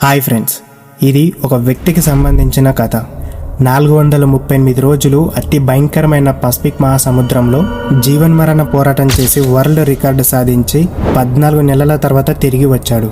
Hi friends, ఇది ఒక వ్యక్తికి సంబంధించిన కథ. 438 రోజులు అతి భయంకరమైన పసిఫిక్ మహాసముద్రంలో జీవన్మరణ పోరాటం చేసి వరల్డ్ రికార్డు సాధించి 14 నెలల తర్వాత తిరిగి వచ్చాడు.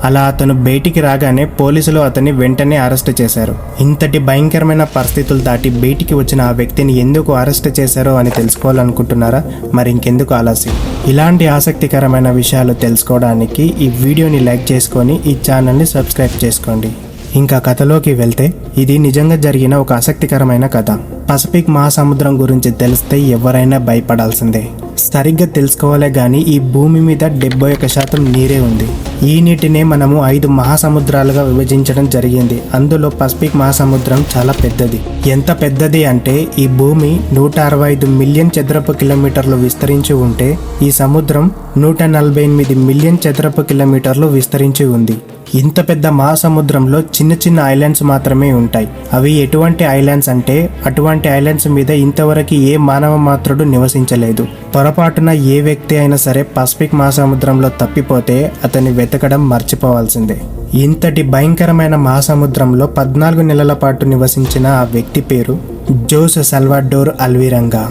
అలా అతను బయటికి రాగానే పోలీసులు అతన్ని వెంటనే అరెస్ట్ చేశారు. ఇంతటి భయంకరమైన పరిస్థితులు దాటి బయటికి వచ్చిన ఆ వ్యక్తిని ఎందుకు అరెస్ట్ చేశారో అని తెలుసుకోవాలనుకుంటున్నారా? మరి ఇంకెందుకు ఆలస్యం? ఇలాంటి ఆసక్తికరమైన విషయాలు తెలుసుకోవడానికి ఈ వీడియోని లైక్ చేసుకొని ఈ ఛానల్ని సబ్స్క్రైబ్ చేసుకోండి. ఇంకా కథలోకి వెళ్తే, ఇది నిజంగా జరిగిన ఒక ఆసక్తికరమైన కథ. పసిఫిక్ మహాసముద్రం గురించి తెలిస్తే ఎవరైనా భయపడాల్సిందే. సరిగ్గా తెలుసుకోవాలే గాని ఈ భూమి మీద 71% నీరే ఉంది. ఈ నీటినే మనము 5 మహాసముద్రాలుగా విభజించడం జరిగింది. అందులో పసిఫిక్ మహాసముద్రం చాలా పెద్దది. ఎంత పెద్దది అంటే ఈ భూమి 165 మిలియన్ చదరపు కిలోమీటర్లు విస్తరించి ఉంటే ఈ సముద్రం 148 మిలియన్ చదరపు కిలోమీటర్లు విస్తరించి ఉంది. ఇంత పెద్ద మహాసముద్రంలో చిన్న చిన్న ఐలాండ్స్ మాత్రమే ఉంటాయి. అవి ఎటువంటి ఐలాండ్స్ అంటే అటువంటి ఐలాండ్స్ మీద ఇంతవరకు ఏ మానవ మాత్రుడు నివసించలేదు. పొరపాటున ఏ వ్యక్తి అయినా సరే పసిఫిక్ మహాసముద్రంలో తప్పిపోతే అతన్ని వెతకడం మర్చిపోవాల్సిందే. ఇంతటి భయంకరమైన మహాసముద్రంలో 14 నెలల పాటు నివసించిన ఆ వ్యక్తి పేరు జోస్ సాల్వడోర్ అల్విరంగా.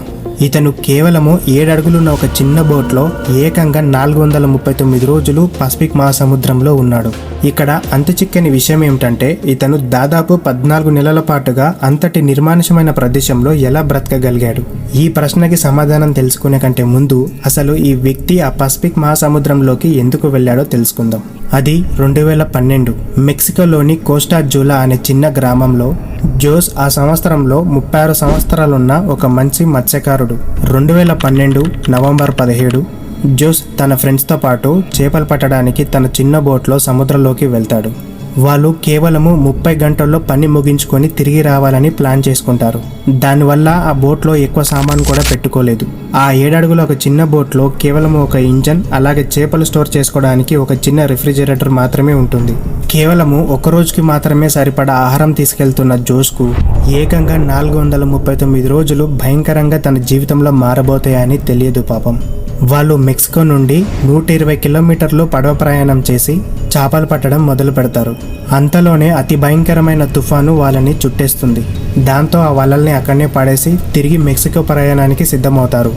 ఇతను కేవలము 7 అడుగులున్న ఒక చిన్న బోట్లో ఏకంగా 439 రోజులు పసిఫిక్ మహాసముద్రంలో ఉన్నాడు. ఇక్కడ అంతు చిక్కని విషయం ఏమిటంటే ఇతను దాదాపు 14 నెలల పాటుగా అంతటి నిర్మానుషమైన ప్రదేశంలో ఎలా బ్రతకగలిగాడు? ఈ ప్రశ్నకి సమాధానం తెలుసుకునే కంటే ముందు అసలు ఈ వ్యక్తి ఆ పసిఫిక్ మహాసముద్రంలోకి ఎందుకు వెళ్ళాడో తెలుసుకుందాం. అది 2012 మెక్సికోలోని కోస్టా జూలా అనే చిన్న గ్రామంలో జోస్ ఆ సంవత్సరంలో 36 సంవత్సరాలున్న ఒక మంచి మత్స్యకారుడు. 2012 నవంబర్ 17 జోస్ తన ఫ్రెండ్స్తో పాటు చేపలు పట్టడానికి తన చిన్న బోట్లో సముద్రంలోకి వెళ్తాడు. వాళ్ళు కేవలము 30 గంటల్లో పని ముగించుకొని తిరిగి రావాలని ప్లాన్ చేసుకుంటారు. దానివల్ల ఆ బోట్లో ఎక్కువ సామాను కూడా పెట్టుకోలేదు. ఆ 7 అడుగుల ఒక చిన్న బోట్లో కేవలం ఒక ఇంజన్, అలాగే చేపలు స్టోర్ చేసుకోవడానికి ఒక చిన్న రిఫ్రిజిరేటర్ మాత్రమే ఉంటుంది. కేవలము ఒక రోజుకి మాత్రమే సరిపడా ఆహారం తీసుకెళ్తున్న జోస్కు ఏకంగా 439 రోజులు భయంకరంగా తన జీవితంలో మారబోతాయని తెలియదు పాపం. వాళ్ళు మెక్సికో నుండి 120 కిలోమీటర్లు పడవ ప్రయాణం చేసి చేపలు పట్టడం మొదలు పెడతారు. అంతలోనే అతి భయంకరమైన తుఫాను వాళ్ళని చుట్టేస్తుంది. దాంతో ఆ వలల్ని అక్కడనే పడేసి తిరిగి మెక్సికో ప్రయాణానికి సిద్ధమవుతారు.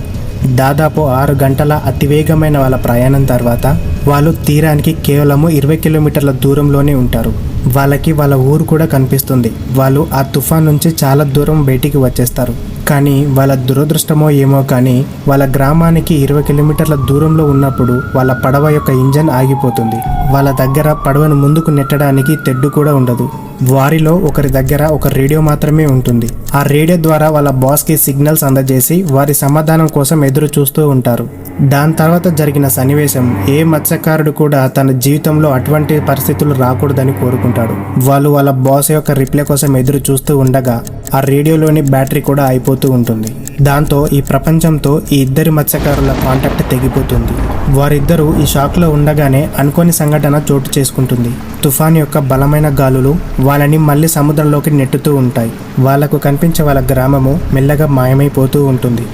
దాదాపు 6 గంటల అతివేగమైన వాళ్ళ ప్రయాణం తర్వాత వాళ్ళు తీరానికి కేవలము 20 కిలోమీటర్ల దూరంలోనే ఉంటారు. వాళ్ళకి వాళ్ళ ఊరు కూడా కనిపిస్తుంది. వాళ్ళు ఆ తుఫాన్ నుంచి చాలా దూరం బయటికి వచ్చేస్తారు. కానీ వాళ్ళ దురదృష్టమో ఏమో కానీ వాళ్ళ గ్రామానికి 20 కిలోమీటర్ల దూరంలో ఉన్నప్పుడు వాళ్ళ పడవ యొక్క ఇంజన్ ఆగిపోతుంది. వాళ్ళ దగ్గర పడవను ముందుకు నెట్టడానికి తెడ్డు కూడా ఉండదు. వారిలో ఒకరి దగ్గర ఒక రేడియో మాత్రమే ఉంటుంది. ఆ రేడియో ద్వారా వాళ్ళ బాస్కి సిగ్నల్స్ అందజేసి వారి సమాధానం కోసం ఎదురు చూస్తూ ఉంటారు. దాని తర్వాత జరిగిన సన్నివేశం ఏ మత్స్యకారుడు కూడా తన జీవితంలో అటువంటి పరిస్థితులు రాకూడదని కోరుకుంటాడు. వాళ్ళు వాళ్ళ బాస్ యొక్క రిప్లై కోసం ఎదురు చూస్తూ ఉండగా ఆ రేడియోలోని బ్యాటరీ కూడా అయిపోతూ ఉంటుంది. దాంతో ఈ ప్రపంచంతో ఈ ఇద్దరి మత్స్యకారుల కాంటాక్ట్ తెగిపోతుంది. వారిద్దరూ ఈ షాక్లో ఉండగానే అనుకోని సంఘటన చోటు చేసుకుంటుంది. తుఫాన్ యొక్క బలమైన గాలులు వాళ్ళని మళ్ళీ సముద్రంలోకి నెట్టుతూ ఉంటాయి. వాళ్లకు కనిపించే వాళ్ళ గ్రామము మెల్లగా మాయమైపోతూ ఉంటుంది.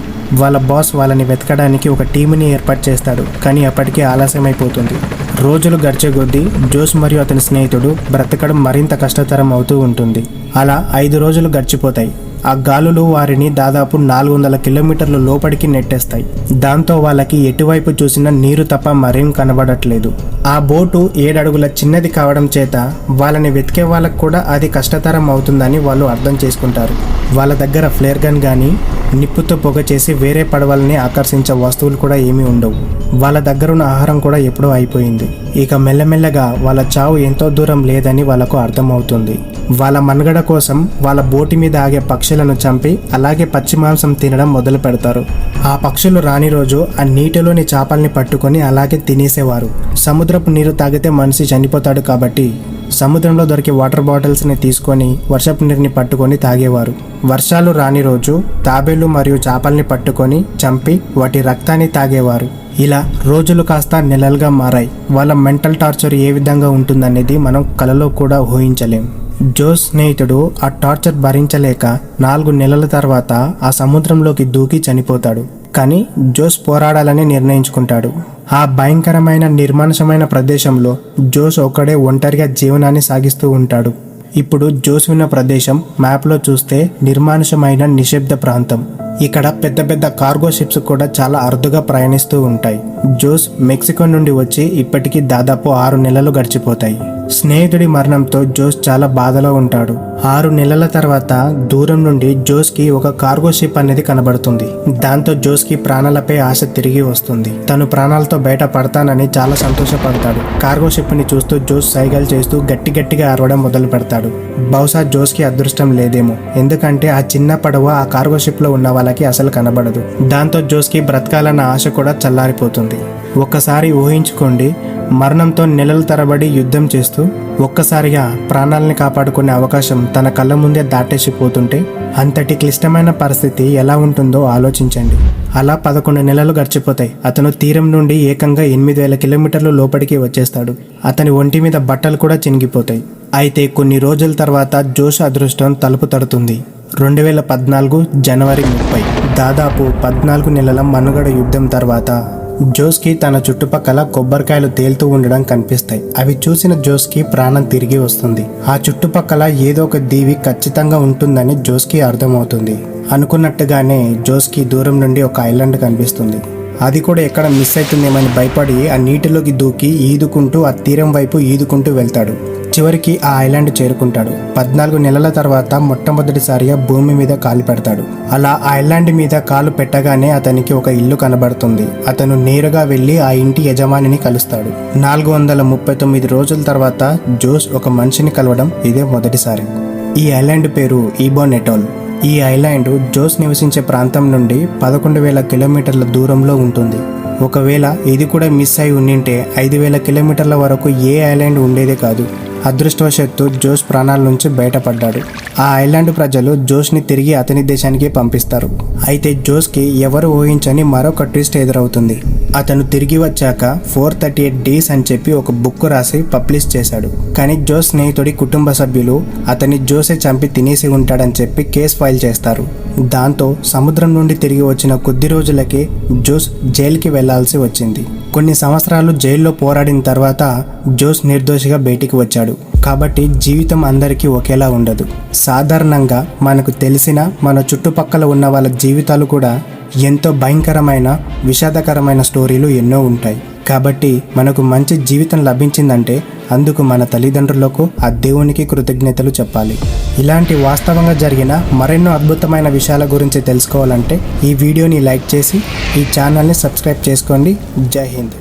వాళ్ళ బాస్ వాళ్ళని వెతకడానికి ఒక టీముని ఏర్పాటు చేస్తాడు. కానీ అప్పటికే ఆలస్యమైపోతుంది. రోజులు గడిచే కొద్దీ జోస్ మరియు అతని స్నేహితుడు బ్రతకడం మరింత కష్టతరం అవుతూ ఉంటుంది. అలా 5 రోజులు గడిచిపోతాయి. ఆ గాలులు వారిని దాదాపు 400 కిలోమీటర్లు లోపలికి నెట్టేస్తాయి. దాంతో వాళ్ళకి ఎటువైపు చూసినా నీరు తప్ప మరేం కనబడట్లేదు. ఆ బోటు 7 అడుగుల చిన్నది కావడం చేత వాళ్ళని వెతికే వాళ్ళకు కూడా అది కష్టతరం అవుతుందని వాళ్ళు అర్థం చేసుకుంటారు. వాళ్ళ దగ్గర ఫ్లేర్ గన్ కానీ నిప్పుతో పొగ చేసి వేరే పడవల్ని ఆకర్షించే వస్తువులు కూడా ఏమీ ఉండవు. వాళ్ళ దగ్గర ఉన్న ఆహారం కూడా ఎప్పుడో అయిపోయింది. ఇక మెల్లమెల్లగా వాళ్ళ చావు ఎంతో దూరం లేదని వాళ్ళకు అర్థమవుతుంది. వాళ్ళ మనుగడ కోసం వాళ్ళ బోటి మీద ఆగే పక్షులను చంపి అలాగే పచ్చి మాంసం తినడం మొదలు పెడతారు. ఆ పక్షులు రాని రోజు ఆ నీటిలోని చేపల్ని పట్టుకొని అలాగే తినేసేవారు. సముద్రపు నీరు తాగితే మనిషి చనిపోతాడు కాబట్టి సముద్రంలో దొరికే వాటర్ బాటిల్స్ని తీసుకొని వర్షపు నీరుని పట్టుకొని తాగేవారు. వర్షాలు రాని రోజు తాబేళ్లు మరియు చేపల్ని పట్టుకొని చంపి వాటి రక్తాన్ని తాగేవారు. ఇలా రోజులు కాస్త నెలలుగా మారాయి. వాళ్ళ మెంటల్ టార్చర్ ఏ విధంగా ఉంటుందనేది మనం కలలో కూడా ఊహించలేం. జోస్ స్నేహితుడు ఆ టార్చర్ భరించలేక 4 నెలల తర్వాత ఆ సముద్రంలోకి దూకి చనిపోతాడు. కానీ జోస్ పోరాడాలని నిర్ణయించుకుంటాడు. ఆ భయంకరమైన నిర్మానుషమైన ప్రదేశంలో జోస్ ఒక్కడే ఒంటరిగా జీవనాన్ని సాగిస్తూ ఉంటాడు. ఇప్పుడు జోస్ ఉన్న ప్రదేశం మ్యాప్లో చూస్తే నిర్మానుషమైన నిశ్శబ్ద ప్రాంతం. ఇక్కడ పెద్ద పెద్ద కార్గో షిప్స్ కూడా చాలా అరుదుగా ప్రయాణిస్తూ ఉంటాయి. జోస్ మెక్సికో నుండి వచ్చి ఇప్పటికీ దాదాపు 6 నెలలు గడిచిపోతాయి. స్నేహితుడి మరణంతో జోస్ చాలా బాధలో ఉంటాడు. 6 నెలల తర్వాత దూరం నుండి జోస్ కి ఒక కార్గో షిప్ అనేది కనబడుతుంది. దాంతో జోస్ కి ప్రాణాలపై ఆశ తిరిగి వస్తుంది. తను ప్రాణాలతో బయట పడతానని చాలా సంతోషపడతాడు. కార్గో షిప్ ని చూస్తూ జోస్ సైగలు చేస్తూ గట్టిగా అరవడం మొదలు పెడతాడు. బహుశా జోస్ కి అదృష్టం లేదేమో, ఎందుకంటే ఆ చిన్న పడవ ఆ కార్గో షిప్ లో ఉన్న వాళ్ళకి అసలు కనబడదు. దాంతో జోస్ కి బ్రతకాలన్న ఆశ కూడా చల్లారిపోతుంది. ఒక్కసారి ఊహించుకోండి, మరణంతో నెలల తరబడి యుద్ధం చేస్తూ ఒక్కసారిగా ప్రాణాలని కాపాడుకునే అవకాశం తన కళ్ళ ముందే దాటేసిపోతుంటే అంతటి క్లిష్టమైన పరిస్థితి ఎలా ఉంటుందో ఆలోచించండి. అలా 11 నెలలు గడిచిపోతాయి. అతను తీరం నుండి ఏకంగా 8000 కిలోమీటర్లు లోపలికి వచ్చేస్తాడు. అతని ఒంటి మీద బట్టలు కూడా చినిగిపోతాయి. అయితే కొన్ని రోజుల తర్వాత జోస్ అదృష్టం తలుపు తడుతుంది. 2014 జనవరి 30, దాదాపు 14 నెలల మనుగడ యుద్ధం తర్వాత జోస్కి తన చుట్టుపక్కల కొబ్బరికాయలు తేలుతూ ఉండడం కనిపిస్తాయి. అవి చూసిన జోస్కి ప్రాణం తిరిగి వస్తుంది. ఆ చుట్టుపక్కల ఏదో ఒక దీవి ఖచ్చితంగా ఉంటుందని జోస్కి అర్థమవుతుంది. అనుకున్నట్టుగానే జోస్కి దూరం నుండి ఒక ఐలాండ్ కనిపిస్తుంది. అది కూడా ఎక్కడ మిస్ అవుతుందేమని భయపడి ఆ నీటిలోకి దూకి ఈదుకుంటూ ఆ తీరం వైపు ఈదుకుంటూ వెళ్తాడు. చివరికి ఆ ఐలాండ్ చేరుకుంటాడు. 14 నెలల తర్వాత మొట్టమొదటిసారిగా భూమి మీద కాలు పెడతాడు. అలా ఆ ఐలాండ్ మీద కాలు పెట్టగానే అతనికి ఒక ఇల్లు కనబడుతుంది. అతను నేరుగా వెళ్లి ఆ ఇంటి యజమానిని కలుస్తాడు. 439 రోజుల తర్వాత జోస్ ఒక మనిషిని కలవడం ఇదే మొదటిసారి. ఈ ఐలాండ్ పేరు ఈబోన్ ఎటోల్. ఈ ఐలాండ్ జోస్ నివసించే ప్రాంతం నుండి 11,000 కిలోమీటర్ల దూరంలో ఉంటుంది. ఒకవేళ ఇది కూడా మిస్ అయి ఉండింటే 5,000 కిలోమీటర్ల వరకు ఏ ఐలాండ్ ఉండేదే కాదు. అదృష్టవశాత్తు జోస్ ప్రాణాల నుంచి బయటపడ్డాడు. ఆ ఐలాండ్ ప్రజలు జోస్ని తిరిగి అతని దేశానికి పంపిస్తారు. అయితే జోస్కి ఎవరు ఊహించని మరొక ట్విస్ట్ ఎదురవుతుంది. అతను తిరిగి వచ్చాక 438 డేస్ అని చెప్పి ఒక బుక్ రాసి పబ్లిష్ చేశాడు. కానీ జోస్ స్నేహితుడి కుటుంబ సభ్యులు అతన్ని జోసే చంపి తినేసి ఉంటాడని చెప్పి కేసు ఫైల్ చేస్తారు. దాంతో సముద్రం నుండి తిరిగి వచ్చిన కొద్ది రోజులకే జోస్ జైలుకి వెళ్లాల్సి వచ్చింది. కొన్ని సంవత్సరాలు జైల్లో పోరాడిన తర్వాత జోస్ నిర్దోషిగా బయటికి వచ్చాడు. కాబట్టి జీవితం అందరికీ ఒకేలా ఉండదు. సాధారణంగా మనకు తెలిసిన మన చుట్టుపక్కల ఉన్న వాళ్ళ జీవితాలు కూడా ఎంతో భయంకరమైన విషాదకరమైన స్టోరీలు ఎన్నో ఉంటాయి. కాబట్టి మనకు మంచి జీవితం లభించిందంటే అందుకు మన తల్లిదండ్రులకు ఆ దేవునికి కృతజ్ఞతలు చెప్పాలి. ఇలాంటి వాస్తవంగా జరిగిన మరెన్నో అద్భుతమైన విషయాల గురించి తెలుసుకోవాలంటే ఈ వీడియోని లైక్ చేసి ఈ ఛానల్ని సబ్స్క్రైబ్ చేసుకోండి. జై హింద్.